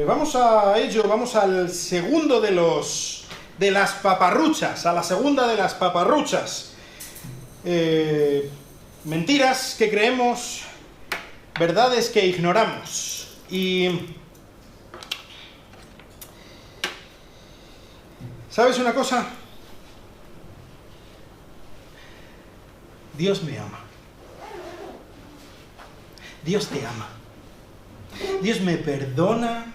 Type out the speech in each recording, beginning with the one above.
Vamos a ello, vamos al segundo de las paparruchas, a la segunda de las paparruchas. Mentiras que creemos, verdades que ignoramos. Y ¿sabes una cosa? Dios me ama. Dios te ama. Dios me perdona.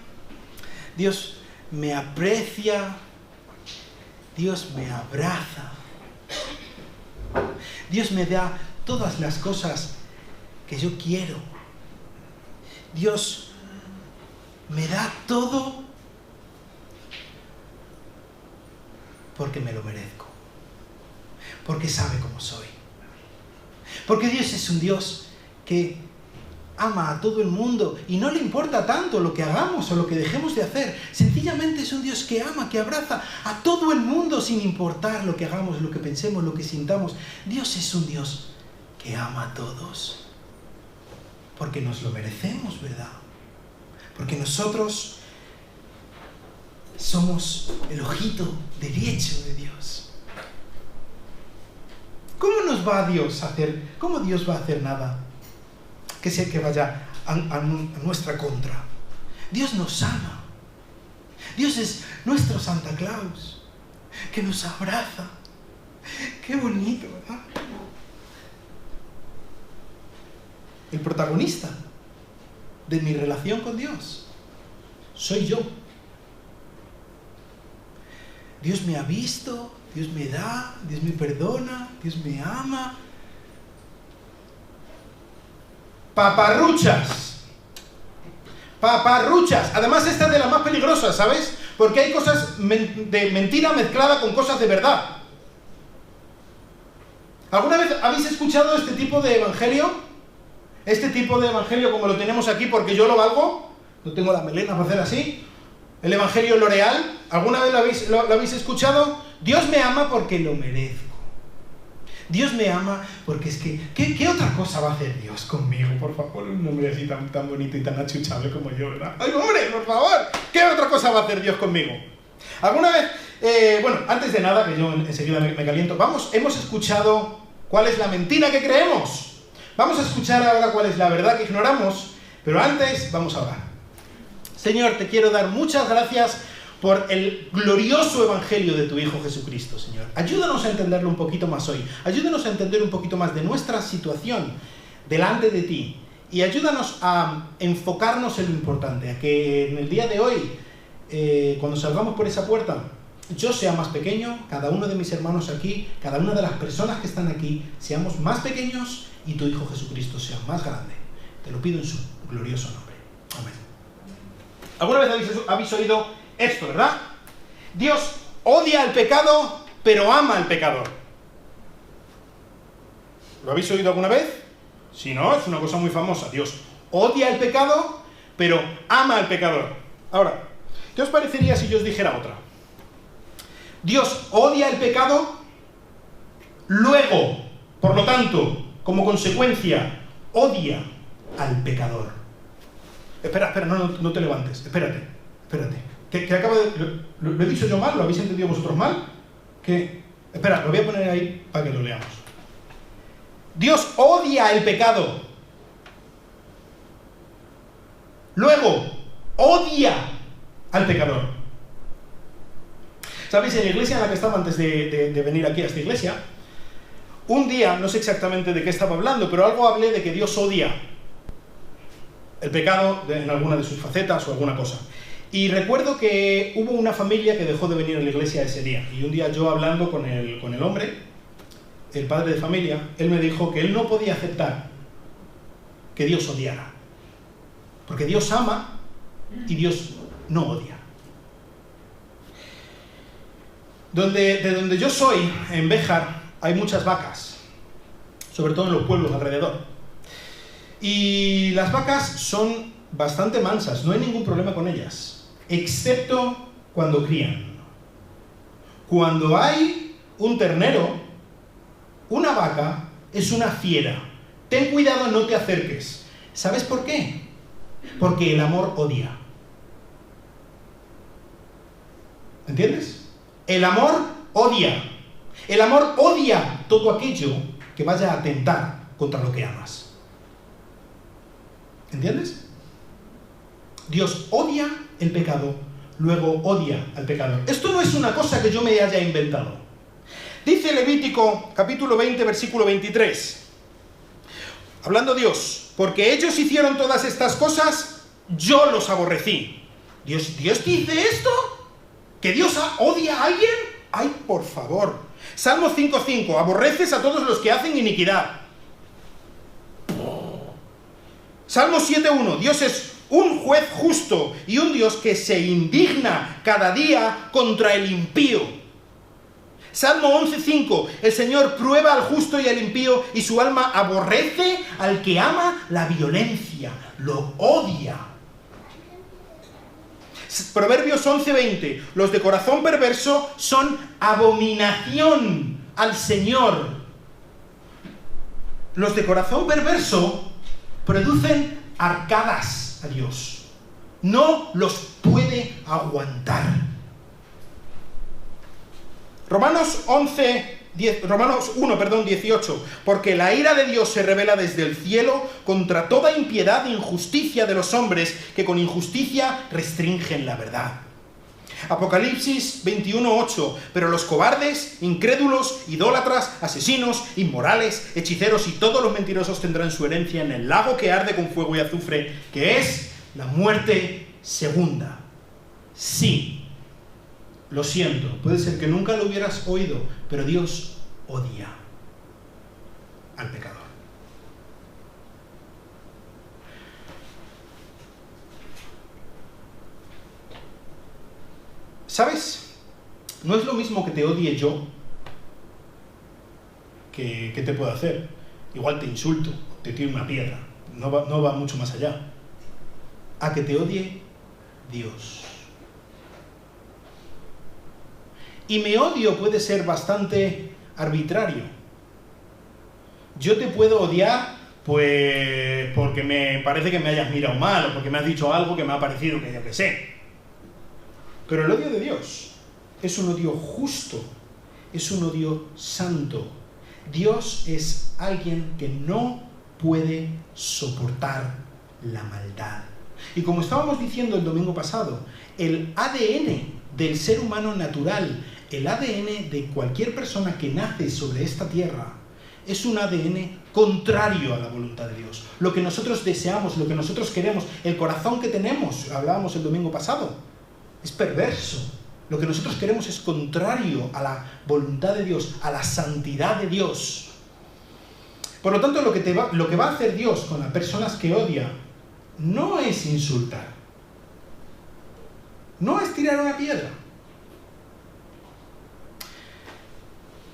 Dios me aprecia. Dios me abraza. Dios me da todas las cosas que yo quiero. Dios me da todo porque me lo merezco. Porque sabe cómo soy. Porque Dios es un Dios que ama a todo el mundo y no le importa tanto lo que hagamos o lo que dejemos de hacer. Sencillamente es un Dios que ama, que abraza a todo el mundo sin importar lo que hagamos, lo que pensemos, lo que sintamos. Dios es un Dios que ama a todos. Porque nos lo merecemos, ¿verdad? Porque nosotros somos el ojito derecho de Dios. ¿Cómo nos va Dios a hacer? ¿Cómo Dios va a hacer nada que sea que vaya a nuestra contra? Dios nos ama. Dios es nuestro Santa Claus, que nos abraza. Qué bonito, ¿verdad? El protagonista de mi relación con Dios soy yo. Dios me ha visto, Dios me da, Dios me perdona, Dios me ama. Paparruchas. Paparruchas. Además esta es de las más peligrosas, ¿sabes? Porque hay cosas de mentira mezclada con cosas de verdad. ¿Alguna vez habéis escuchado este tipo de evangelio? Este tipo de evangelio como lo tenemos aquí porque yo lo valgo. No tengo la melena para hacer así. El evangelio L'Oreal. ¿Alguna vez lo habéis escuchado? Dios me ama porque lo merezco. Dios me ama porque es que... ¿Qué otra cosa va a hacer Dios conmigo? Por favor, un hombre así tan bonito y tan achuchable como yo, ¿verdad? ¡Ay, hombre, por favor! ¿Qué otra cosa va a hacer Dios conmigo? ¿Alguna vez... bueno, antes de nada, que yo enseguida me caliento, hemos escuchado cuál es la mentira que creemos. Vamos a escuchar ahora cuál es la verdad que ignoramos, pero antes vamos a orar. Señor, te quiero dar muchas gracias por el glorioso evangelio de tu Hijo Jesucristo, Señor. Ayúdanos a entenderlo un poquito más hoy. Ayúdanos a entender un poquito más de nuestra situación delante de ti. Y ayúdanos a enfocarnos en lo importante, a que en el día de hoy, cuando salgamos por esa puerta, yo sea más pequeño, cada uno de mis hermanos aquí, cada una de las personas que están aquí, seamos más pequeños y tu Hijo Jesucristo sea más grande. Te lo pido en su glorioso nombre. Amén. ¿Alguna vez habéis oído esto, verdad? Dios odia el pecado, pero ama al pecador. ¿Lo habéis oído alguna vez? Si no, es una cosa muy famosa. Dios odia el pecado, pero ama al pecador. Ahora, ¿qué os parecería si yo os dijera otra? Dios odia el pecado, luego, por lo tanto, como consecuencia, odia al pecador. Espera, no te levantes, espérate. Que acabo de... ¿Lo he dicho yo mal? ¿Lo habéis entendido vosotros mal? Espera, lo voy a poner ahí para que lo leamos. Dios odia el pecado. Luego, odia al pecador. ¿Sabéis? En la iglesia en la que estaba antes de venir aquí a esta iglesia, un día, no sé exactamente de qué estaba hablando, pero algo hablé de que Dios odia el pecado en alguna de sus facetas o alguna cosa. Y recuerdo que hubo una familia que dejó de venir a la iglesia ese día. Y un día yo hablando con el hombre, el padre de familia, él me dijo que él no podía aceptar que Dios odiara. Porque Dios ama y Dios no odia. De donde yo soy, en Béjar, hay muchas vacas. Sobre todo en los pueblos alrededor. Y las vacas son bastante mansas, no hay ningún problema con ellas. Excepto cuando crían. Cuando hay un ternero, una vaca es una fiera. Ten cuidado, no te acerques. ¿Sabes por qué? Porque el amor odia. ¿Entiendes? El amor odia. El amor odia todo aquello que vaya a atentar contra lo que amas. ¿Entiendes? Dios odia el pecado, luego odia al pecador. Esto no es una cosa que yo me haya inventado. Dice Levítico, capítulo 20, versículo 23. Hablando Dios, porque ellos hicieron todas estas cosas, yo los aborrecí. ¿Dios dice esto? ¿Que Dios odia a alguien? ¡Ay, por favor! Salmo 5:5, aborreces a todos los que hacen iniquidad. Salmo 7:1, Dios es un juez justo y un Dios que se indigna cada día contra el impío. Salmo 11:5, el Señor prueba al justo y al impío y su alma aborrece al que ama la violencia, lo odia. Proverbios 11:20, los de corazón perverso son abominación al Señor. Los de corazón perverso producen arcadas a Dios. No los puede aguantar. Romanos 1, 18, porque la ira de Dios se revela desde el cielo contra toda impiedad e injusticia de los hombres que con injusticia restringen la verdad. Apocalipsis 21:8, pero los cobardes, incrédulos, idólatras, asesinos, inmorales, hechiceros y todos los mentirosos tendrán su herencia en el lago que arde con fuego y azufre, que es la muerte segunda. Sí. Lo siento, puede ser que nunca lo hubieras oído, pero Dios odia al pecador. ¿Sabes? No es lo mismo que te odie yo que te puedo hacer. Igual te insulto, te tiro una piedra. No va mucho más allá. A que te odie Dios. Y mi odio puede ser bastante arbitrario. Yo te puedo odiar, pues, porque me parece que me hayas mirado mal, o porque me has dicho algo que me ha parecido que yo que sé. Pero el odio de Dios es un odio justo, es un odio santo. Dios es alguien que no puede soportar la maldad. Y como estábamos diciendo el domingo pasado, el ADN del ser humano natural, el ADN de cualquier persona que nace sobre esta tierra, es un ADN contrario a la voluntad de Dios. Lo que nosotros deseamos, lo que nosotros queremos, el corazón que tenemos, hablábamos el domingo pasado, es perverso. Lo que nosotros queremos es contrario a la voluntad de Dios, a la santidad de Dios. Por lo tanto, lo que va a hacer Dios con las personas que odia no es insultar, no es tirar una piedra.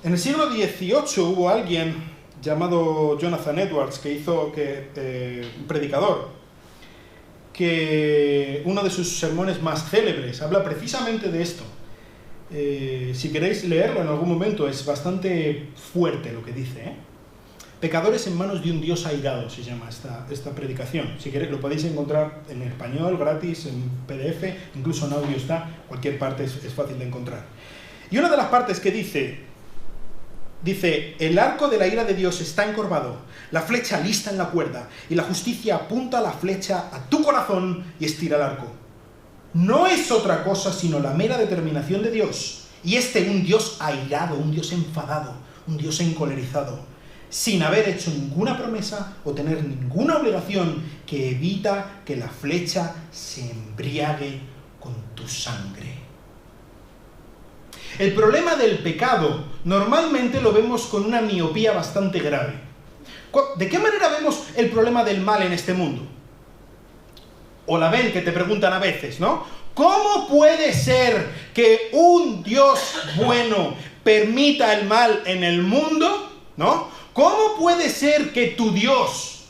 En el siglo XVIII hubo alguien llamado Jonathan Edwards, un predicador, que uno de sus sermones más célebres habla precisamente de esto. Si queréis leerlo en algún momento, es bastante fuerte lo que dice. Pecadores en manos de un Dios airado, se llama esta predicación. Si queréis, lo podéis encontrar en español, gratis, en PDF, incluso en audio está, cualquier parte es fácil de encontrar. Y una de las partes que dice, el arco de la ira de Dios está encorvado, la flecha lista en la cuerda, y la justicia apunta la flecha a tu corazón y estira el arco. No es otra cosa sino la mera determinación de Dios, y un Dios airado, un Dios enfadado, un Dios encolerizado, sin haber hecho ninguna promesa o tener ninguna obligación que evita que la flecha se embriague con tu sangre. El problema del pecado normalmente lo vemos con una miopía bastante grave. ¿De qué manera vemos el problema del mal en este mundo? O la ven, que te preguntan a veces, ¿no? ¿Cómo puede ser que un Dios bueno permita el mal en el mundo? ¿No? ¿Cómo puede ser que tu Dios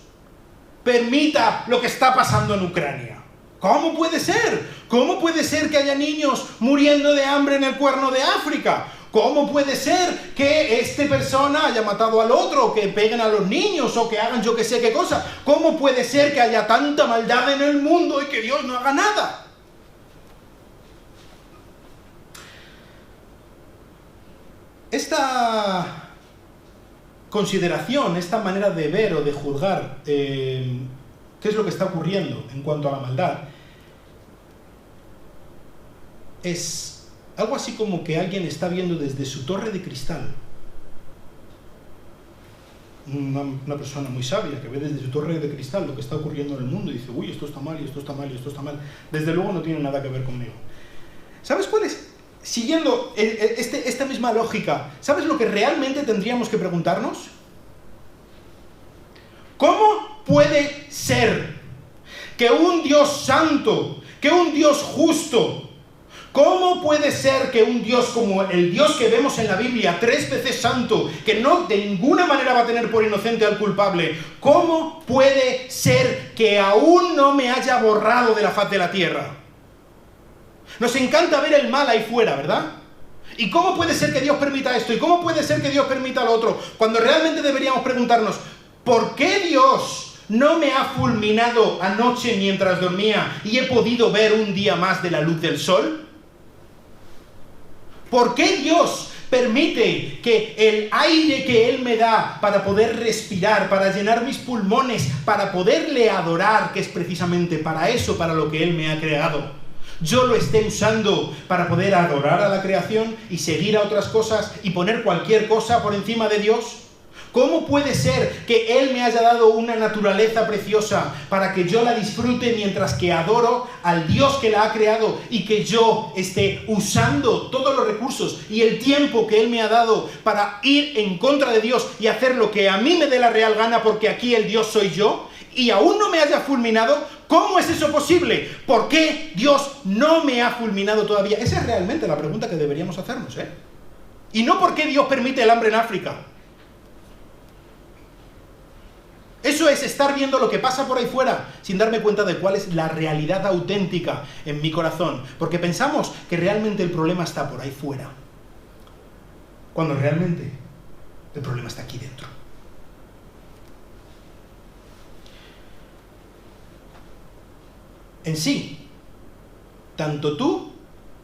permita lo que está pasando en Ucrania? ¿Cómo puede ser? ¿Cómo puede ser que haya niños muriendo de hambre en el Cuerno de África? ¿Cómo puede ser que esta persona haya matado al otro, que peguen a los niños o que hagan yo que sé qué cosa? ¿Cómo puede ser que haya tanta maldad en el mundo y que Dios no haga nada? esta consideración, esta manera de ver o de juzgar qué es lo que está ocurriendo en cuanto a la maldad, es algo así como que alguien está viendo desde su torre de cristal. Una persona muy sabia que ve desde su torre de cristal lo que está ocurriendo en el mundo y dice, uy, esto está mal, y esto está mal, y esto está mal. Desde luego no tiene nada que ver conmigo. ¿Sabes cuál es? Siguiendo esta misma lógica, ¿sabes lo que realmente tendríamos que preguntarnos? ¿Cómo puede ser que un Dios santo, que un Dios justo, cómo puede ser que un Dios como el Dios que vemos en la Biblia, 3 veces santo, que no de ninguna manera va a tener por inocente al culpable, cómo puede ser que aún no me haya borrado de la faz de la tierra? Nos encanta ver el mal ahí fuera, ¿verdad? ¿Y cómo puede ser que Dios permita esto? ¿Y cómo puede ser que Dios permita lo otro? Cuando realmente deberíamos preguntarnos, ¿por qué Dios no me ha fulminado anoche mientras dormía y he podido ver un día más de la luz del sol? ¿Por qué Dios permite que el aire que Él me da para poder respirar, para llenar mis pulmones, para poderle adorar, que es precisamente para eso, para lo que Él me ha creado, yo lo esté usando para poder adorar a la creación y seguir a otras cosas y poner cualquier cosa por encima de Dios? ¿Cómo puede ser que Él me haya dado una naturaleza preciosa para que yo la disfrute mientras que adoro al Dios que la ha creado y que yo esté usando todos los recursos y el tiempo que Él me ha dado para ir en contra de Dios y hacer lo que a mí me dé la real gana porque aquí el Dios soy yo y aún no me haya fulminado? ¿Cómo es eso posible? ¿Por qué Dios no me ha fulminado todavía? Esa es realmente la pregunta que deberíamos hacernos, ¿eh? Y no por qué Dios permite el hambre en África. Eso es estar viendo lo que pasa por ahí fuera sin darme cuenta de cuál es la realidad auténtica en mi corazón. Porque pensamos que realmente el problema está por ahí fuera, cuando realmente el problema está aquí dentro. En sí, tanto tú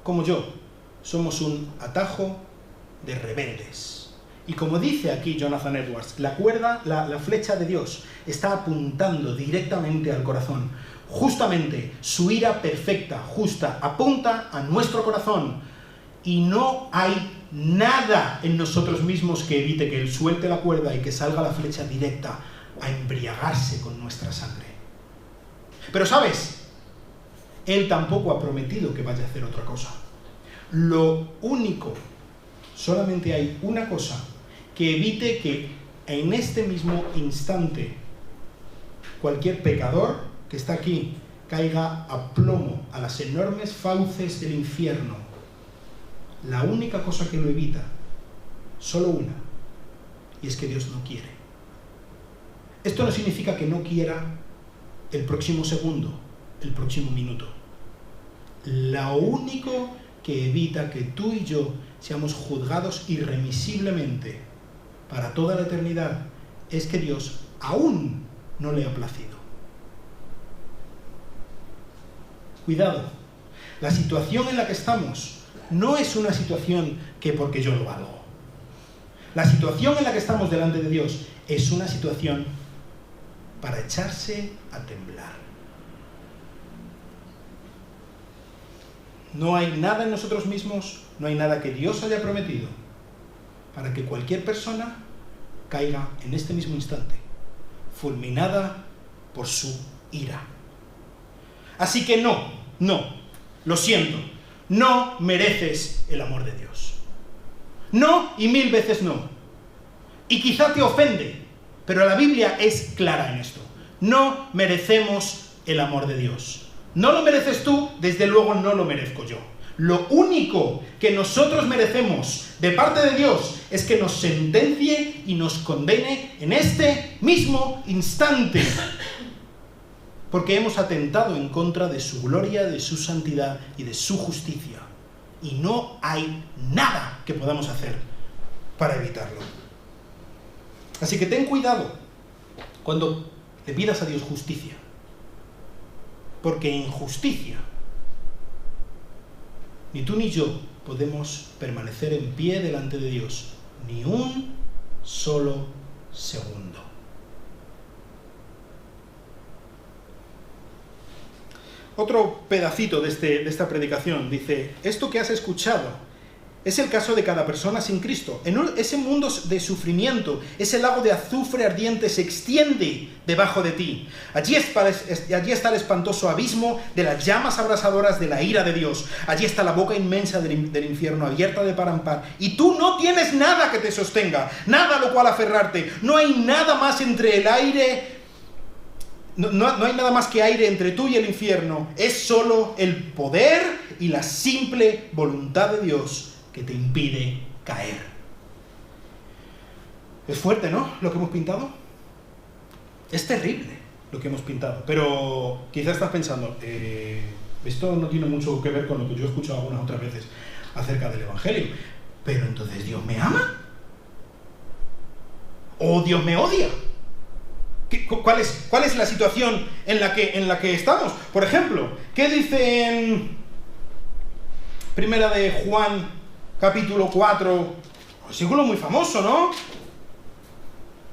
como yo somos un atajo de rebeldes. Y como dice aquí Jonathan Edwards, la cuerda, la flecha de Dios está apuntando directamente al corazón. Justamente su ira perfecta, justa, apunta a nuestro corazón. Y no hay nada en nosotros mismos que evite que Él suelte la cuerda y que salga la flecha directa a embriagarse con nuestra sangre. Pero ¿sabes? Él tampoco ha prometido que vaya a hacer otra cosa. Lo único, solamente hay una cosa que evite que en este mismo instante cualquier pecador que está aquí caiga a plomo a las enormes fauces del infierno. La única cosa que lo evita, solo una, y es que Dios no quiere. Esto no significa que no quiera el próximo segundo, el próximo minuto. Lo único que evita que tú y yo seamos juzgados irremisiblemente para toda la eternidad es que Dios aún no le ha placido. Cuidado, la situación en la que estamos no es una situación que porque yo lo valgo. La situación en la que estamos delante de Dios es una situación para echarse a temblar. No hay nada en nosotros mismos, no hay nada que Dios haya prometido para que cualquier persona caiga en este mismo instante, fulminada por su ira. Así que no, lo siento, no mereces el amor de Dios. No y 1000 veces no. Y quizá te ofende, pero la Biblia es clara en esto. No merecemos el amor de Dios. No lo mereces tú, desde luego no lo merezco yo. Lo único que nosotros merecemos de parte de Dios es que nos sentencie y nos condene en este mismo instante. Porque hemos atentado en contra de su gloria, de su santidad y de su justicia. Y no hay nada que podamos hacer para evitarlo. Así que ten cuidado cuando le pidas a Dios justicia. Porque en justicia ni tú ni yo podemos permanecer en pie delante de Dios ni un solo segundo. Otro pedacito de esta predicación dice: esto que has escuchado es el caso de cada persona sin Cristo. Ese mundo de sufrimiento, ese lago de azufre ardiente se extiende debajo de ti. Allí está el espantoso abismo de las llamas abrasadoras de la ira de Dios. Allí está la boca inmensa del infierno abierta de par en par. Y tú no tienes nada que te sostenga, nada a lo cual aferrarte. No hay nada más entre el aire... No hay nada más que aire entre tú y el infierno. Es solo el poder y la simple voluntad de Dios que te impide caer. Es fuerte, ¿no?, lo que hemos pintado. Es terrible lo que hemos pintado. Pero quizás estás pensando, esto no tiene mucho que ver con lo que yo he escuchado algunas otras veces acerca del Evangelio. Pero entonces, ¿Dios me ama? ¿O Dios me odia? ¿Cuál es la situación en la que estamos? Por ejemplo, ¿qué dice en Primera de Juan, capítulo 4? Versículo muy famoso, ¿no?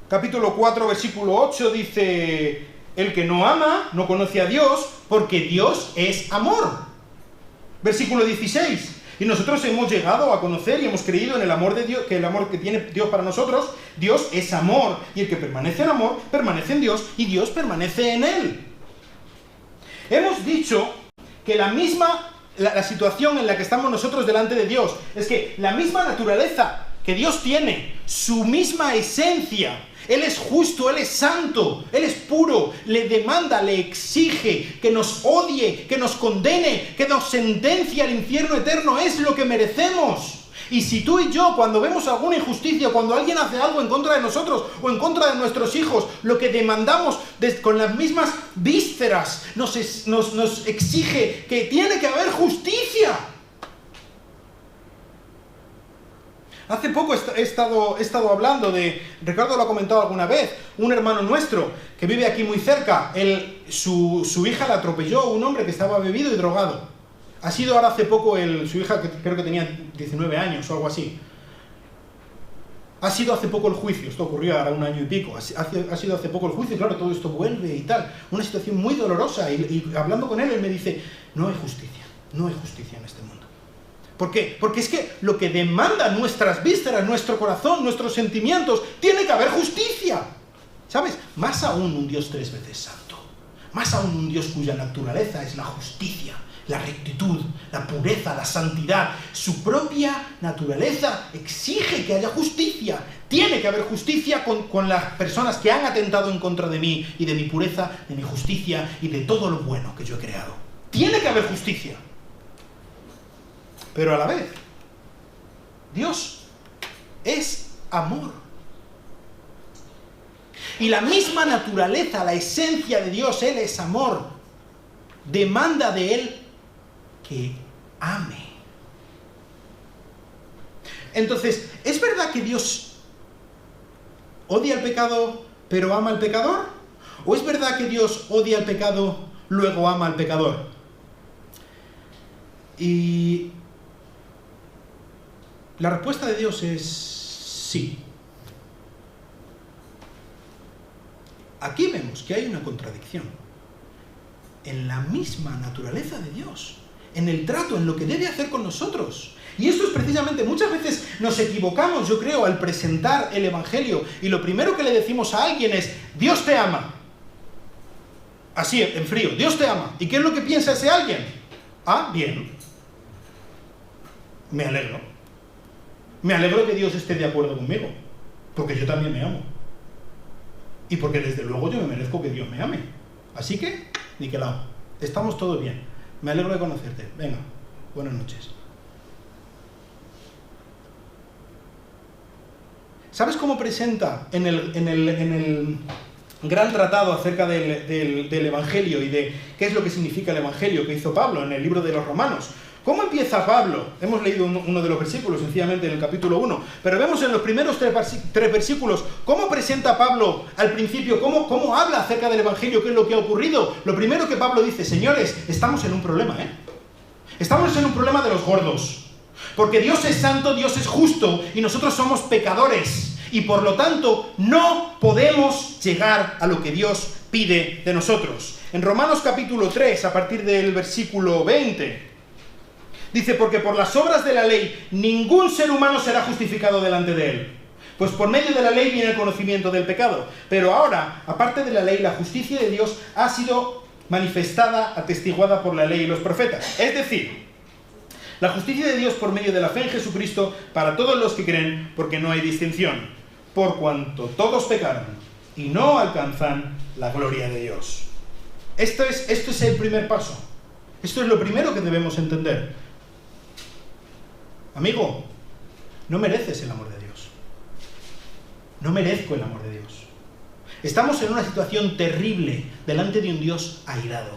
Capítulo 4, versículo 8 dice: el que no ama no conoce a Dios, porque Dios es amor. Versículo 16: y nosotros hemos llegado a conocer y hemos creído en el amor de Dios, que el amor que tiene Dios para nosotros. Dios es amor, y el que permanece en amor, permanece en Dios, y Dios permanece en él. Hemos dicho que la situación en la que estamos nosotros delante de Dios es que la misma naturaleza que Dios tiene, su misma esencia, Él es justo, Él es santo, Él es puro, le demanda, le exige que nos odie, que nos condene, que nos sentencie al infierno eterno. Es lo que merecemos. Y si tú y yo, cuando vemos alguna injusticia, cuando alguien hace algo en contra de nosotros o en contra de nuestros hijos, lo que demandamos con las mismas vísceras nos exige que tiene que haber justicia. Hace poco he estado hablando de, Ricardo lo ha comentado alguna vez, un hermano nuestro que vive aquí muy cerca. Su hija la atropelló un hombre que estaba bebido y drogado. Ha sido ahora hace poco su hija, que creo que tenía 19 años o algo así. Ha sido hace poco el juicio, esto ocurrió ahora 1 año y pico. Ha sido hace poco el juicio, claro, todo esto vuelve y tal. Una situación muy dolorosa, y hablando con él me dice: no hay justicia en este mundo. ¿Por qué? Porque es que lo que demanda nuestras vísceras, nuestro corazón, nuestros sentimientos, tiene que haber justicia. ¿Sabes? Más aún un Dios 3 veces santo. Más aún un Dios cuya naturaleza es la justicia, la rectitud, la pureza, la santidad. Su propia naturaleza exige que haya justicia. Tiene que haber justicia con las personas que han atentado en contra de mí y de mi pureza, de mi justicia y de todo lo bueno que yo he creado. Tiene que haber justicia. Pero a la vez, Dios es amor. Y la misma naturaleza, la esencia de Dios, Él es amor, demanda de Él que ame. Entonces, ¿es verdad que Dios odia el pecado, pero ama al pecador? ¿O es verdad que Dios odia el pecado, luego ama al pecador? Y la respuesta de Dios es sí. Aquí vemos que hay una contradicción en la misma naturaleza de Dios, en el trato, en lo que debe hacer con nosotros. Y esto es precisamente, muchas veces nos equivocamos, yo creo, al presentar el Evangelio, y lo primero que le decimos a alguien es: Dios te ama. Así, en frío, Dios te ama. ¿Y qué es lo que piensa ese alguien? Ah, bien. Me alegro. Me alegro que Dios esté de acuerdo conmigo, porque yo también me amo. Y porque desde luego yo me merezco que Dios me ame. Así que, niquelao, estamos todos bien. Me alegro de conocerte. Venga, buenas noches. ¿Sabes cómo presenta en el gran tratado acerca del Evangelio y de qué es lo que significa el Evangelio que hizo Pablo en el libro de los Romanos? ¿Cómo empieza Pablo? Hemos leído uno de los versículos, sencillamente en el capítulo 1, pero vemos en los primeros tres versículos cómo presenta Pablo al principio, cómo habla acerca del Evangelio, qué es lo que ha ocurrido. Lo primero que Pablo dice: señores, estamos en un problema, Estamos en un problema de los gordos. Porque Dios es santo, Dios es justo y nosotros somos pecadores. Y por lo tanto no podemos llegar a lo que Dios pide de nosotros. En Romanos capítulo 3, a partir del versículo 20, dice: porque por las obras de la ley ningún ser humano será justificado delante de él. Pues por medio de la ley viene el conocimiento del pecado. Pero ahora, aparte de la ley, la justicia de Dios ha sido manifestada, atestiguada por la ley y los profetas. Es decir, la justicia de Dios por medio de la fe en Jesucristo para todos los que creen, porque no hay distinción, por cuanto todos pecaron y no alcanzan la gloria de Dios. Esto es el primer paso. Esto es lo primero que debemos entender. Amigo, no mereces el amor de Dios. No merezco el amor de Dios. Estamos en una situación terrible delante de un Dios airado,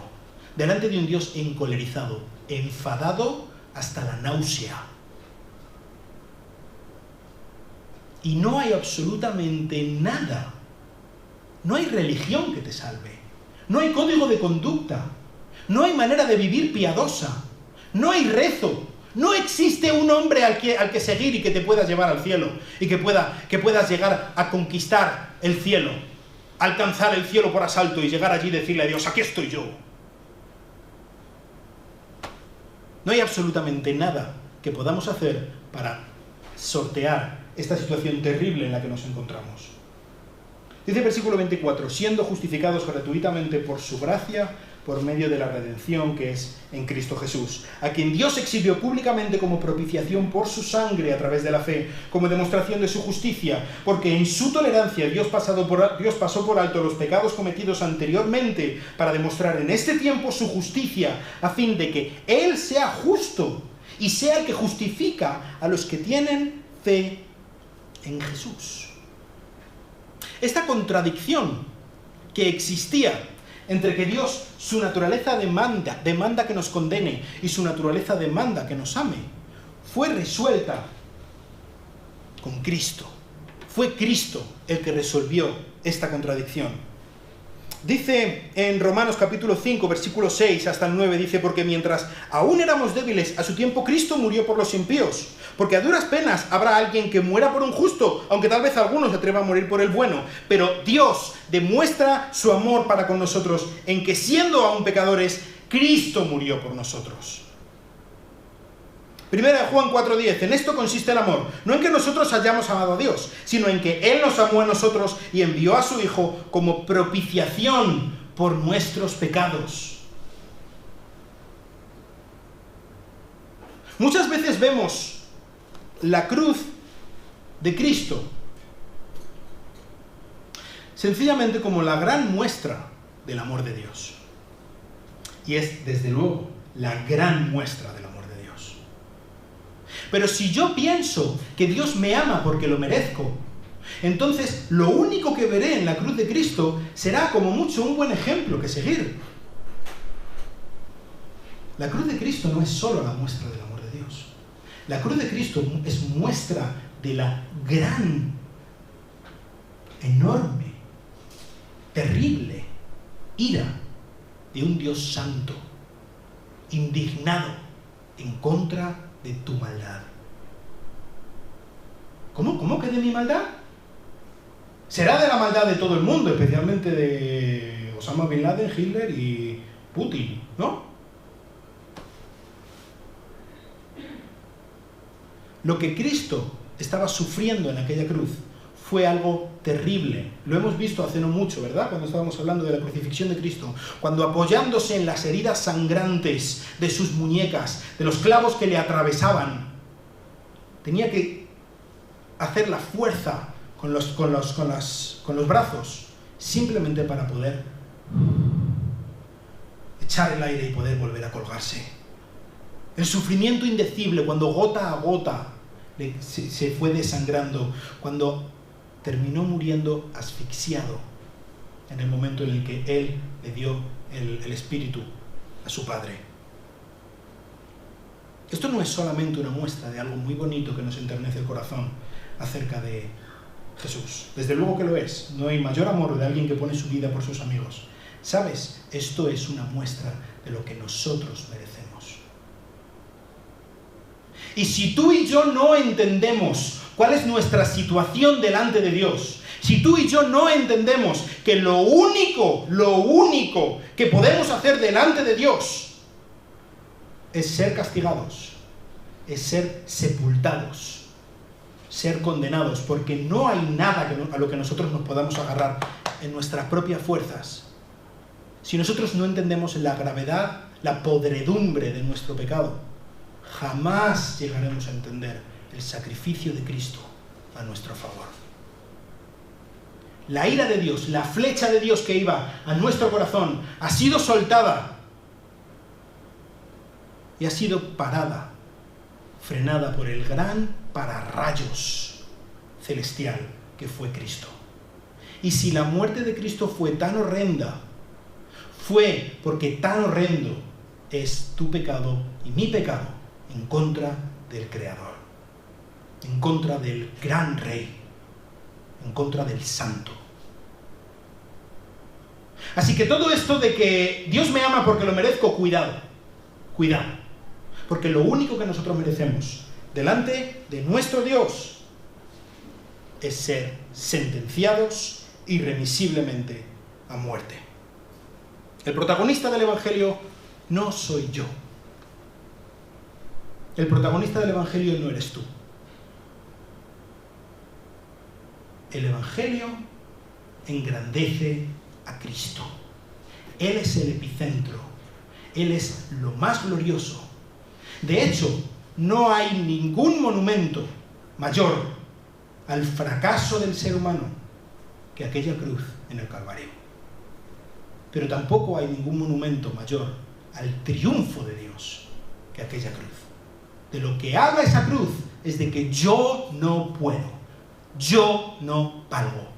delante de un Dios encolerizado, enfadado hasta la náusea. Y no hay absolutamente nada. No hay religión que te salve. No hay código de conducta. No hay manera de vivir piadosa. No hay rezo. No existe un hombre al que seguir y que te puedas llevar al cielo. Y que puedas llegar a conquistar el cielo. Alcanzar el cielo por asalto y llegar allí y decirle a Dios: aquí estoy yo. No hay absolutamente nada que podamos hacer para sortear esta situación terrible en la que nos encontramos. Dice el versículo 24: siendo justificados gratuitamente por su gracia, por medio de la redención que es en Cristo Jesús, a quien Dios exhibió públicamente como propiciación por su sangre a través de la fe, como demostración de su justicia, porque en su tolerancia Dios pasó por alto los pecados cometidos anteriormente, para demostrar en este tiempo su justicia, a fin de que Él sea justo y sea el que justifica a los que tienen fe en Jesús. Esta contradicción que existía entre que Dios, su naturaleza demanda que nos condene y su naturaleza demanda que nos ame, fue resuelta con Cristo. Fue Cristo el que resolvió esta contradicción. Dice en Romanos capítulo 5, versículo 6 hasta el 9, dice: porque mientras aún éramos débiles, a su tiempo Cristo murió por los impíos. Porque a duras penas habrá alguien que muera por un justo, aunque tal vez alguno se atreva a morir por el bueno. Pero Dios demuestra su amor para con nosotros en que, siendo aún pecadores, Cristo murió por nosotros. Primera de Juan 4:10, en esto consiste el amor, no en que nosotros hayamos amado a Dios, sino en que Él nos amó a nosotros y envió a su Hijo como propiciación por nuestros pecados. Muchas veces vemos la cruz de Cristo sencillamente como la gran muestra del amor de Dios. Y es, desde luego, la gran muestra del amor de Dios. Pero si yo pienso que Dios me ama porque lo merezco, entonces lo único que veré en la cruz de Cristo será como mucho un buen ejemplo que seguir. La cruz de Cristo no es solo la muestra del amor de Dios. La cruz de Cristo es muestra de la gran, enorme, terrible ira de un Dios santo, indignado en contra de tu maldad. ¿Cómo que de mi maldad? Será de la maldad de todo el mundo, especialmente de Osama Bin Laden, Hitler y Putin, ¿no? Lo que Cristo estaba sufriendo en aquella cruz fue algo terrible. Lo hemos visto hace no mucho, ¿verdad? Cuando estábamos hablando de la crucifixión de Cristo. Cuando, apoyándose en las heridas sangrantes de sus muñecas, de los clavos que le atravesaban, tenía que hacer la fuerza con los brazos, simplemente para poder echar el aire y poder volver a colgarse. El sufrimiento indecible, cuando gota a gota se fue desangrando, cuando terminó muriendo asfixiado en el momento en el que Él le dio el espíritu a su Padre. Esto no es solamente una muestra de algo muy bonito que nos enternece el corazón acerca de Jesús. Desde luego que lo es. No hay mayor amor de alguien que pone su vida por sus amigos. ¿Sabes? Esto es una muestra de lo que nosotros merecemos. Y si tú y yo no entendemos cuál es nuestra situación delante de Dios, si tú y yo no entendemos que lo único que podemos hacer delante de Dios es ser castigados, es ser sepultados, ser condenados, porque no hay nada a lo que nosotros nos podamos agarrar en nuestras propias fuerzas. Si nosotros no entendemos la gravedad, la podredumbre de nuestro pecado, jamás llegaremos a entender el sacrificio de Cristo a nuestro favor. La ira de Dios, la flecha de Dios que iba a nuestro corazón, ha sido soltada y ha sido parada, frenada por el gran pararrayos celestial que fue Cristo. Y si la muerte de Cristo fue tan horrenda, fue porque tan horrendo es tu pecado y mi pecado en contra del Creador, en contra del gran Rey, en contra del Santo. Así que todo esto de que Dios me ama porque lo merezco, cuidado, porque lo único que nosotros merecemos delante de nuestro Dios es ser sentenciados irremisiblemente a muerte. El protagonista del Evangelio no soy yo. El protagonista del Evangelio no eres tú. El Evangelio engrandece a Cristo. Él es el epicentro. Él es lo más glorioso. De hecho, no hay ningún monumento mayor al fracaso del ser humano que aquella cruz en el Calvario. Pero tampoco hay ningún monumento mayor al triunfo de Dios que aquella cruz. De lo que habla esa cruz es de que yo no puedo, yo no valgo,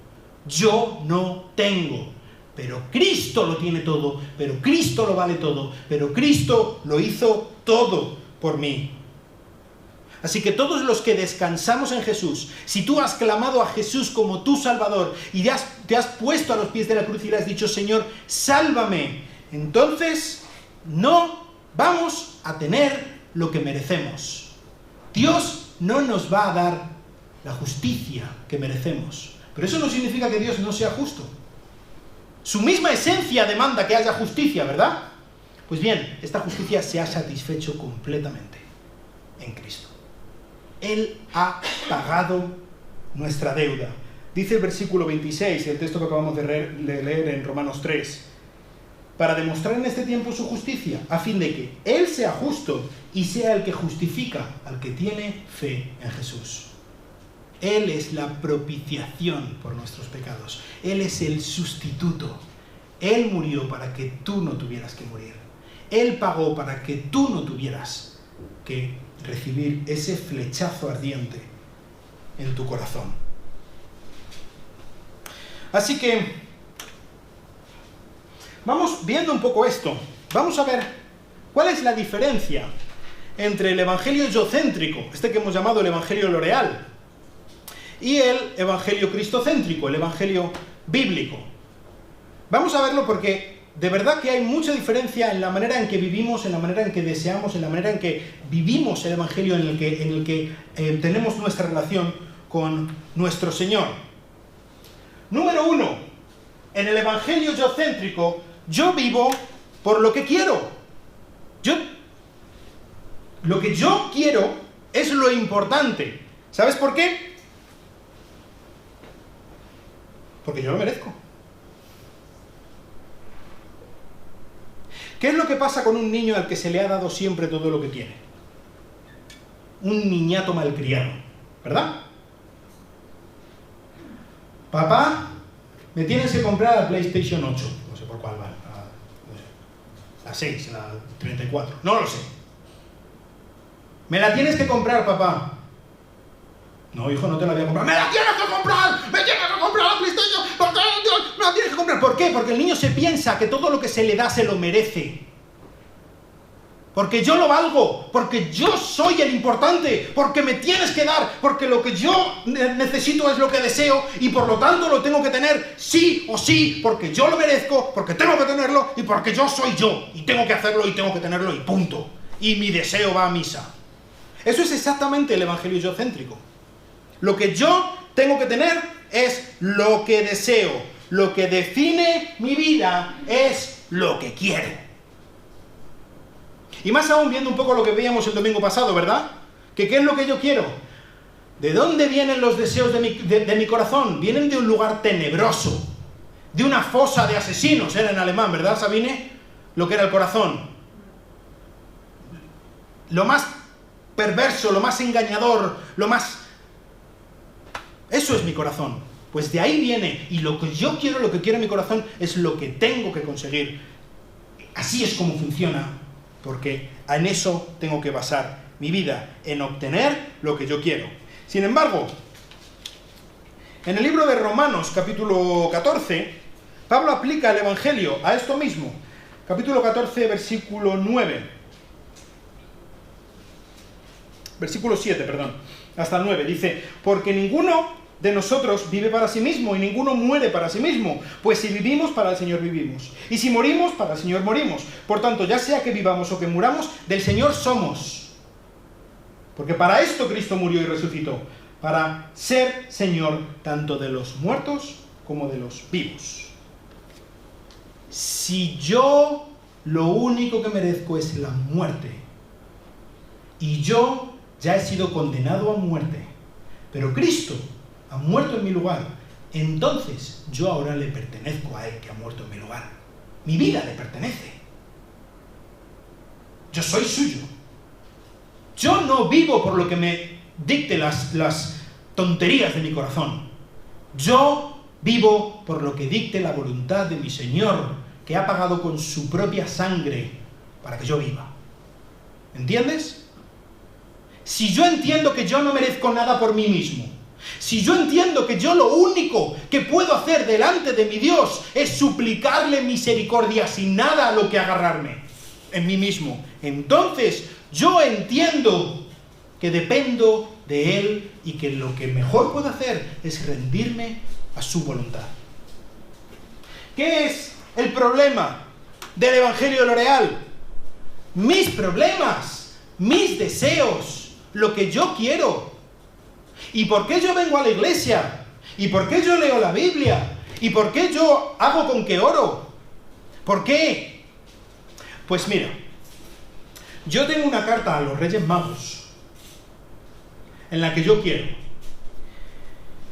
yo no tengo, pero Cristo lo tiene todo, pero Cristo lo vale todo, pero Cristo lo hizo todo por mí. Así que todos los que descansamos en Jesús, si tú has clamado a Jesús como tu Salvador y te has puesto a los pies de la cruz y le has dicho, Señor, sálvame, entonces no vamos a tener lo que merecemos. Dios no nos va a dar la justicia que merecemos, pero eso no significa que Dios no sea justo. Su misma esencia demanda que haya justicia, ¿verdad? Pues bien, esta justicia se ha satisfecho completamente en Cristo. Él ha pagado nuestra deuda. Dice el versículo 26, el texto que acabamos de leer en Romanos 3, para demostrar en este tiempo su justicia, a fin de que Él sea justo y sea el que justifica al que tiene fe en Jesús. Él es la propiciación por nuestros pecados. Él es el sustituto. Él murió para que tú no tuvieras que morir. Él pagó para que tú no tuvieras que recibir ese flechazo ardiente en tu corazón. Así que vamos viendo un poco esto. Vamos a ver cuál es la diferencia entre el evangelio yo-céntrico, este que hemos llamado el evangelio L'Oreal, y el evangelio cristocéntrico, el evangelio bíblico. Vamos a verlo porque de verdad que hay mucha diferencia en la manera en que vivimos, en la manera en que deseamos, en la manera en que vivimos el evangelio en el que tenemos nuestra relación con nuestro Señor. Número 1, en el evangelio yo-céntrico, yo vivo por lo que quiero. Lo que yo quiero es lo importante. ¿Sabes por qué? Porque yo lo merezco. ¿Qué es lo que pasa con un niño al que se le ha dado siempre todo lo que tiene? Un niñato malcriado, ¿verdad? Papá, me tienes que comprar la PlayStation 8. No sé por cuál va. La 6, la 34. No lo sé. Me la tienes que comprar, papá. No, hijo, no te la voy a comprar. ¡Me la tienes que comprar! ¡Me tienes que comprar la PlayStation! ¿Por qué? ¡Me la tienes que comprar! ¿Por qué? Porque el niño se piensa que todo lo que se le da se lo merece. Porque yo lo valgo, porque yo soy el importante, porque me tienes que dar, porque lo que yo necesito es lo que deseo y por lo tanto lo tengo que tener sí o sí, porque yo lo merezco, porque tengo que tenerlo y porque yo soy yo y tengo que hacerlo y tengo que tenerlo y punto. Y mi deseo va a misa. Eso es exactamente el evangelio yo-céntrico. Lo que yo tengo que tener es lo que deseo. Lo que define mi vida es lo que quiero. Y más aún viendo un poco lo que veíamos el domingo pasado, ¿verdad? ¿Qué es lo que yo quiero? ¿De dónde vienen los deseos de mi corazón? Vienen de un lugar tenebroso, de una fosa de asesinos, era en alemán, ¿verdad, Sabine? Lo que era el corazón. Lo más perverso, lo más engañador, lo más... Eso es mi corazón. Pues de ahí viene, y lo que yo quiero, lo que quiere mi corazón, es lo que tengo que conseguir. Así es como funciona, porque en eso tengo que basar mi vida, en obtener lo que yo quiero. Sin embargo, en el libro de Romanos, capítulo 14, Pablo aplica el Evangelio a esto mismo. Capítulo 14, versículo 9. Versículo 7, perdón. Hasta el 9. Dice, porque ninguno de nosotros vive para sí mismo y ninguno muere para sí mismo. Pues si vivimos, para el Señor vivimos. Y si morimos, para el Señor morimos. Por tanto, ya sea que vivamos o que muramos, del Señor somos. Porque para esto Cristo murió y resucitó. Para ser Señor tanto de los muertos como de los vivos. Si yo lo único que merezco es la muerte, y yo ya he sido condenado a muerte, pero Cristo ha muerto en mi lugar, entonces yo ahora le pertenezco a Él que ha muerto en mi lugar. Mi vida le pertenece. Yo soy suyo. Yo no vivo por lo que me dicte las tonterías de mi corazón. Yo vivo por lo que dicte la voluntad de mi Señor, que ha pagado con su propia sangre para que yo viva. ¿Entiendes? Si yo entiendo que yo no merezco nada por mí mismo, si yo entiendo que yo lo único que puedo hacer delante de mi Dios es suplicarle misericordia sin nada a lo que agarrarme en mí mismo, entonces yo entiendo que dependo de Él y que lo que mejor puedo hacer es rendirme a su voluntad. ¿Qué es el problema del Evangelio de lo real? Mis problemas, mis deseos, lo que yo quiero. ¿Y por qué yo vengo a la iglesia? ¿Y por qué yo leo la Biblia? ¿Y por qué yo hago con que oro? ¿Por qué? Pues mira, yo tengo una carta a los Reyes Magos en la que yo quiero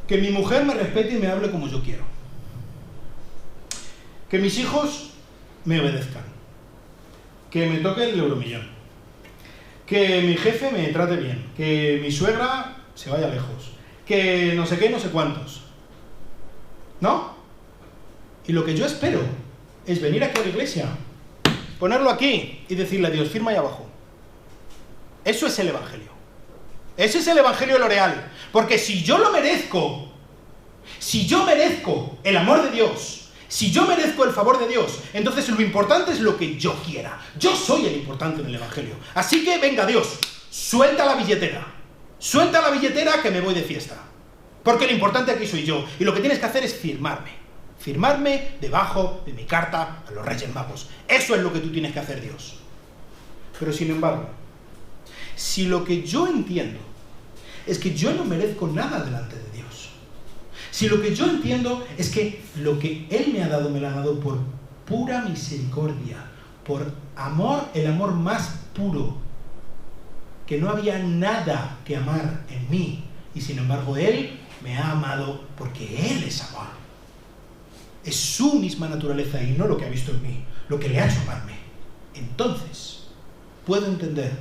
que mi mujer me respete y me hable como yo quiero. Que mis hijos me obedezcan. Que me toque el euromillón. Que mi jefe me trate bien. Que mi suegra se vaya lejos. Que no sé qué, no sé cuántos. ¿No? Y lo que yo espero es venir aquí a la iglesia, ponerlo aquí y decirle a Dios, firma ahí abajo. Eso es el Evangelio. Ese es el Evangelio de lo real. Porque si yo lo merezco, si yo merezco el amor de Dios, si yo merezco el favor de Dios, entonces lo importante es lo que yo quiera. Yo soy el importante en el Evangelio. Así que venga Dios, suelta la billetera. Suelta la billetera que me voy de fiesta. Porque lo importante aquí soy yo. Y lo que tienes que hacer es firmarme. Firmarme debajo de mi carta a los Reyes Magos. Eso es lo que tú tienes que hacer, Dios. Pero sin embargo, si lo que yo entiendo es que yo no merezco nada delante de Dios, si lo que yo entiendo es que lo que Él me ha dado, me lo ha dado por pura misericordia, por amor, el amor más puro, que no había nada que amar en mí, y sin embargo Él me ha amado porque Él es amor. Es su misma naturaleza y no lo que ha visto en mí, lo que le ha hecho amarme. Entonces, puedo entender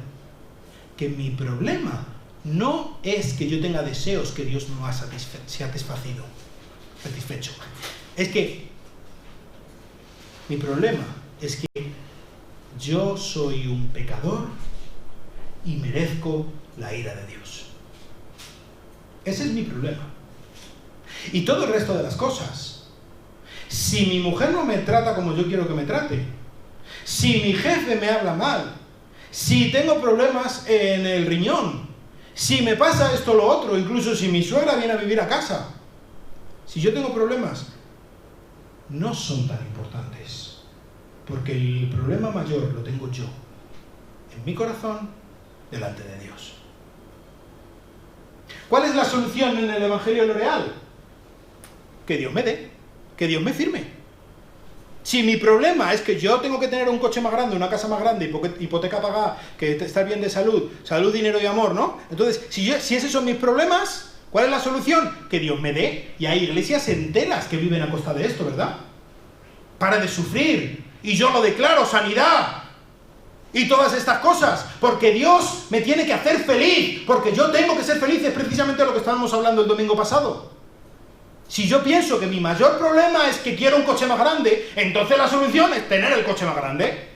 que mi problema no es que yo tenga deseos que Dios no ha satisfecho. Es que mi problema es que yo soy un pecador y merezco la ira de Dios. Ese es mi problema. Y todo el resto de las cosas. Si mi mujer no me trata como yo quiero que me trate, si mi jefe me habla mal, si tengo problemas en el riñón, si me pasa esto o lo otro, incluso si mi suegra viene a vivir a casa, si yo tengo problemas, no son tan importantes, porque el problema mayor lo tengo yo, en mi corazón, delante de Dios. ¿Cuál es la solución en el Evangelio L'Oreal? Que Dios me dé, que Dios me firme. Si mi problema es que yo tengo que tener un coche más grande, una casa más grande, hipoteca pagada, que estar bien de salud, dinero y amor, ¿no? Entonces, si esos son mis problemas, ¿cuál es la solución? Que Dios me dé. Y hay iglesias enteras que viven a costa de esto, ¿verdad? Para de sufrir. Y yo lo declaro, sanidad. Y todas estas cosas. Porque Dios me tiene que hacer feliz. Porque yo tengo que ser feliz. Es precisamente lo que estábamos hablando el domingo pasado. Si yo pienso que mi mayor problema es que quiero un coche más grande, entonces la solución es tener el coche más grande.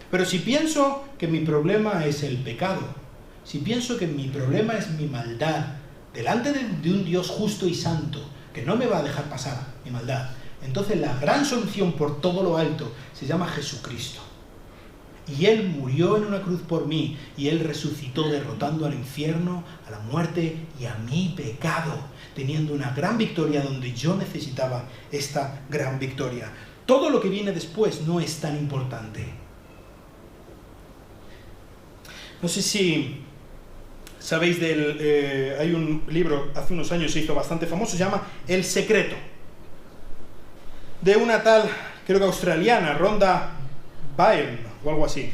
Pero si pienso que mi problema es el pecado, si pienso que mi problema es mi maldad, delante de un Dios justo y santo, que no me va a dejar pasar mi maldad, entonces la gran solución por todo lo alto se llama Jesucristo. Y Él murió en una cruz por mí, y Él resucitó derrotando al infierno, a la muerte y a mi pecado, teniendo una gran victoria donde yo necesitaba esta gran victoria. Todo lo que viene después no es tan importante. No sé si sabéis hay un libro, hace unos años se hizo bastante famoso, se llama El Secreto, de una tal, creo que australiana, Rhonda Byrne, o algo así.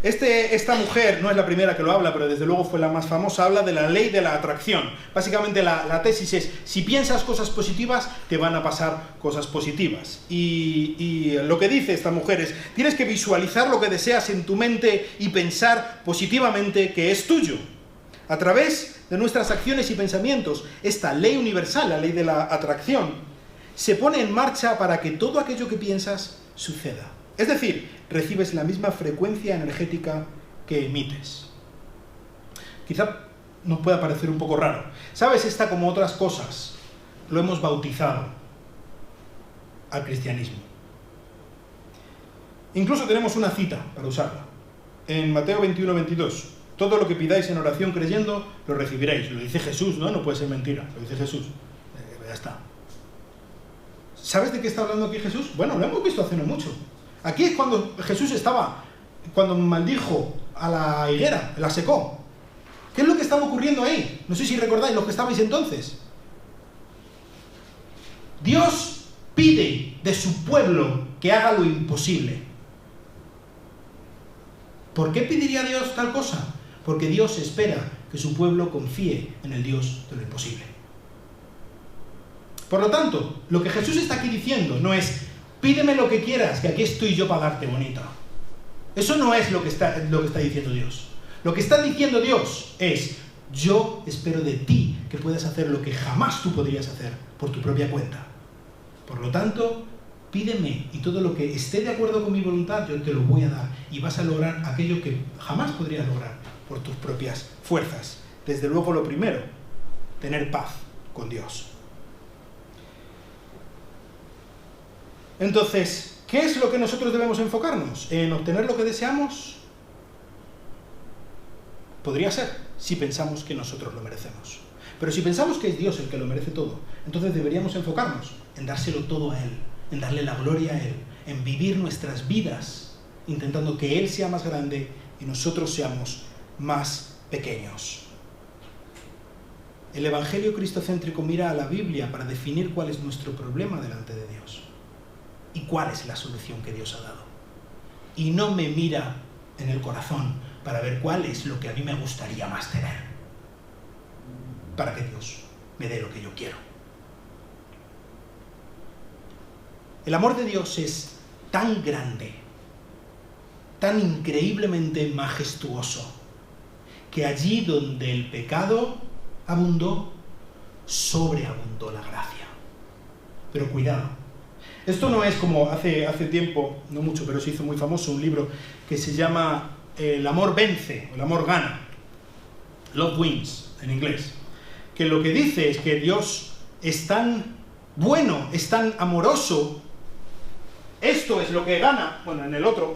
Esta mujer, no es la primera que lo habla, pero desde luego fue la más famosa, habla de la ley de la atracción. Básicamente la tesis es, si piensas cosas positivas, te van a pasar cosas positivas. Y lo que dice esta mujer es, tienes que visualizar lo que deseas en tu mente y pensar positivamente que es tuyo. A través de nuestras acciones y pensamientos, esta ley universal, la ley de la atracción, se pone en marcha para que todo aquello que piensas suceda. Es decir, recibes la misma frecuencia energética que emites. Quizá nos pueda parecer un poco raro. ¿Sabes? Esta, como otras cosas, lo hemos bautizado al cristianismo. Incluso tenemos una cita para usarla. En Mateo 21-22. Todo lo que pidáis en oración creyendo, lo recibiréis. Lo dice Jesús, ¿no? No puede ser mentira. Lo dice Jesús. Ya está. ¿Sabes de qué está hablando aquí Jesús? Bueno, lo hemos visto hace no mucho. Aquí es cuando Jesús cuando maldijo a la higuera, la secó. ¿Qué es lo que estaba ocurriendo ahí? No sé si recordáis los que estabais entonces. Dios pide de su pueblo que haga lo imposible. ¿Por qué pediría Dios tal cosa? Porque Dios espera que su pueblo confíe en el Dios de lo imposible. Por lo tanto, lo que Jesús está aquí diciendo no es pídeme lo que quieras, que aquí estoy yo para darte bonito. Eso no es lo que está diciendo Dios. Lo que está diciendo Dios es, yo espero de ti que puedas hacer lo que jamás tú podrías hacer por tu propia cuenta. Por lo tanto, pídeme y todo lo que esté de acuerdo con mi voluntad, yo te lo voy a dar. Y vas a lograr aquello que jamás podrías lograr por tus propias fuerzas. Desde luego lo primero, tener paz con Dios. Entonces, ¿qué es lo que nosotros debemos enfocarnos? ¿En obtener lo que deseamos? Podría ser, si pensamos que nosotros lo merecemos. Pero si pensamos que es Dios el que lo merece todo, entonces deberíamos enfocarnos en dárselo todo a Él, en darle la gloria a Él, en vivir nuestras vidas, intentando que Él sea más grande y nosotros seamos más pequeños. El Evangelio cristocéntrico mira a la Biblia para definir cuál es nuestro problema delante de Dios. ¿Y cuál es la solución que Dios ha dado? Y no me mira en el corazón para ver cuál es lo que a mí me gustaría más tener, para que Dios me dé lo que yo quiero. El amor de Dios es tan grande, tan increíblemente majestuoso, que allí donde el pecado abundó, sobreabundó la gracia. Pero cuidado. Esto no es como hace tiempo, no mucho, pero se hizo muy famoso un libro que se llama El amor vence, o el amor gana. Love wins, en inglés. Que lo que dice es que Dios es tan bueno, es tan amoroso. Esto es lo que gana. Bueno, en el otro,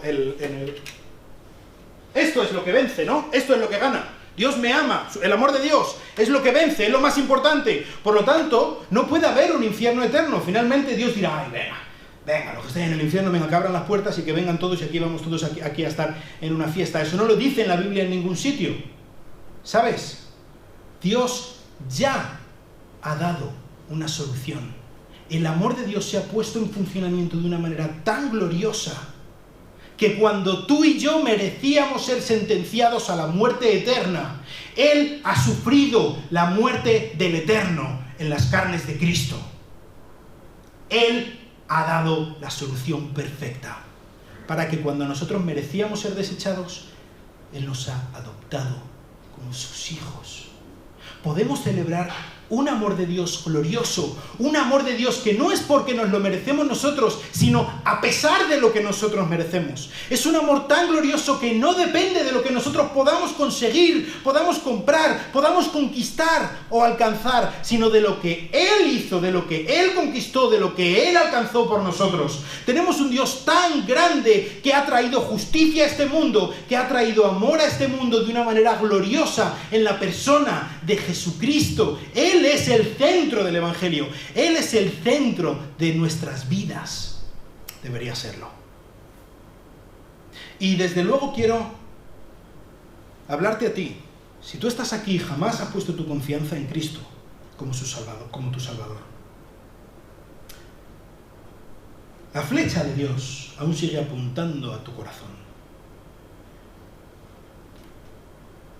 esto es lo que vence, ¿no? Esto es lo que gana. Dios me ama, el amor de Dios es lo que vence, es lo más importante. Por lo tanto, no puede haber un infierno eterno. Finalmente Dios dirá, ay, venga, los que estén en el infierno, venga, que abran las puertas y que vengan todos y aquí vamos todos aquí a estar en una fiesta. Eso no lo dice en la Biblia en ningún sitio. ¿Sabes? Dios ya ha dado una solución. El amor de Dios se ha puesto en funcionamiento de una manera tan gloriosa que cuando tú y yo merecíamos ser sentenciados a la muerte eterna, Él ha sufrido la muerte del eterno en las carnes de Cristo. Él ha dado la solución perfecta para que cuando nosotros merecíamos ser desechados, Él nos ha adoptado como sus hijos. Podemos celebrar un amor de Dios glorioso, un amor de Dios que no es porque nos lo merecemos nosotros, sino a pesar de lo que nosotros merecemos. Es un amor tan glorioso que no depende de lo que nosotros podamos conseguir, podamos comprar, podamos conquistar o alcanzar, sino de lo que Él hizo, de lo que Él conquistó, de lo que Él alcanzó por nosotros. Tenemos un Dios tan grande que ha traído justicia a este mundo, que ha traído amor a este mundo de una manera gloriosa en la persona de Jesucristo. Él es el centro del Evangelio. Él es el centro de nuestras vidas. Debería serlo. Y desde luego quiero hablarte a ti. Si tú estás aquí y jamás has puesto tu confianza en Cristo como tu Salvador. La flecha de Dios aún sigue apuntando a tu corazón.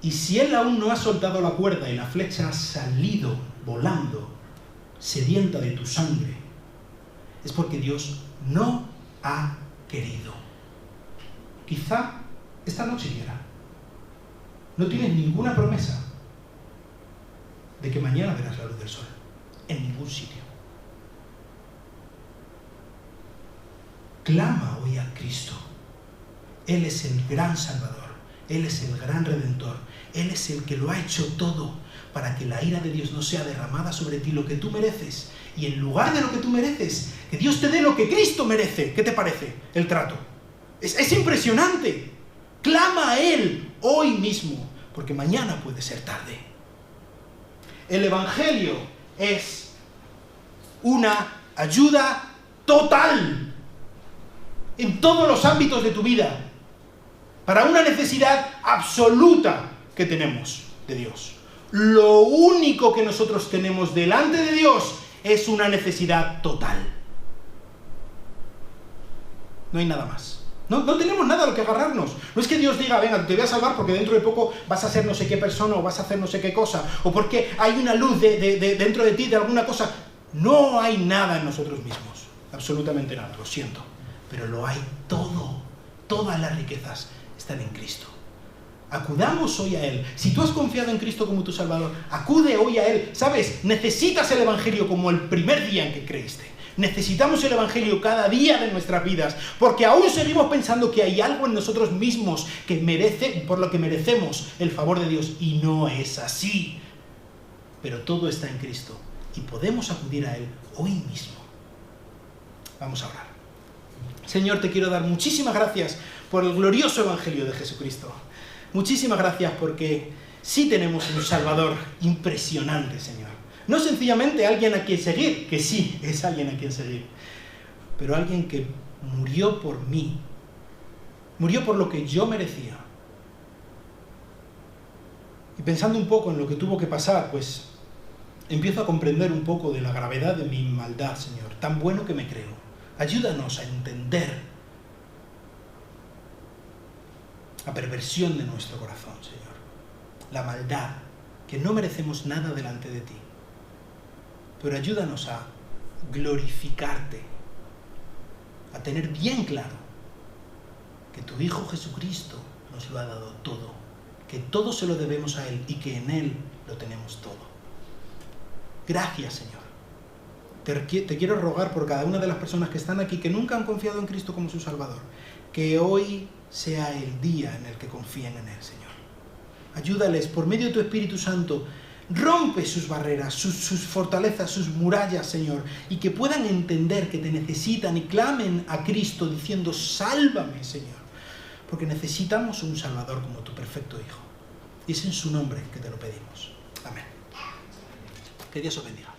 Y si Él aún no ha soltado la cuerda y la flecha ha salido volando, sedienta de tu sangre, es porque Dios no ha querido. Quizá esta noche quiera. No tienes ninguna promesa de que mañana verás la luz del sol, en ningún sitio. Clama hoy a Cristo. Él es el gran Salvador. Él es el gran Redentor. Él es el que lo ha hecho todo para que la ira de Dios no sea derramada sobre ti, lo que tú mereces. Y en lugar de lo que tú mereces, que Dios te dé lo que Cristo merece. ¿Qué te parece el trato? Es impresionante. Clama a Él hoy mismo, porque mañana puede ser tarde. El Evangelio es una ayuda total en todos los ámbitos de tu vida, para una necesidad absoluta que tenemos de Dios. Lo único que nosotros tenemos delante de Dios es una necesidad total. No hay nada más. No tenemos nada a lo que agarrarnos. No es que Dios diga, venga, te voy a salvar porque dentro de poco vas a ser no sé qué persona o vas a hacer no sé qué cosa, o porque hay una luz dentro de ti de alguna cosa. No hay nada en nosotros mismos. Absolutamente nada, lo siento. Pero lo hay todo. Todas las riquezas están en Cristo. Acudamos hoy a Él. Si tú has confiado en Cristo como tu Salvador, acude hoy a Él. ¿Sabes? Necesitas el Evangelio como el primer día en que creíste. Necesitamos el Evangelio cada día de nuestras vidas, porque aún seguimos pensando que hay algo en nosotros mismos que por lo que merecemos el favor de Dios, y no es así. Pero todo está en Cristo y podemos acudir a Él hoy mismo. Vamos a orar. Señor, te quiero dar muchísimas gracias por el glorioso Evangelio de Jesucristo. Muchísimas gracias porque sí tenemos un Salvador impresionante, Señor. No sencillamente alguien a quien seguir, que sí, es alguien a quien seguir, pero alguien que murió por mí, murió por lo que yo merecía. Y pensando un poco en lo que tuvo que pasar, pues empiezo a comprender un poco de la gravedad de mi maldad, Señor. Tan bueno que me creo. Ayúdanos a entender la perversión de nuestro corazón, Señor. La maldad, que no merecemos nada delante de ti. Pero ayúdanos a glorificarte, a tener bien claro que tu Hijo Jesucristo nos lo ha dado todo, que todo se lo debemos a Él y que en Él lo tenemos todo. Gracias, Señor. Te quiero rogar por cada una de las personas que están aquí, que nunca han confiado en Cristo como su Salvador, que hoy sea el día en el que confíen en Él, Señor. Ayúdales por medio de tu Espíritu Santo. Rompe sus barreras, sus fortalezas, sus murallas, Señor, y que puedan entender que te necesitan y clamen a Cristo diciendo, sálvame, Señor, porque necesitamos un Salvador como tu perfecto Hijo. Y es en su nombre que te lo pedimos. Amén. Que Dios os bendiga.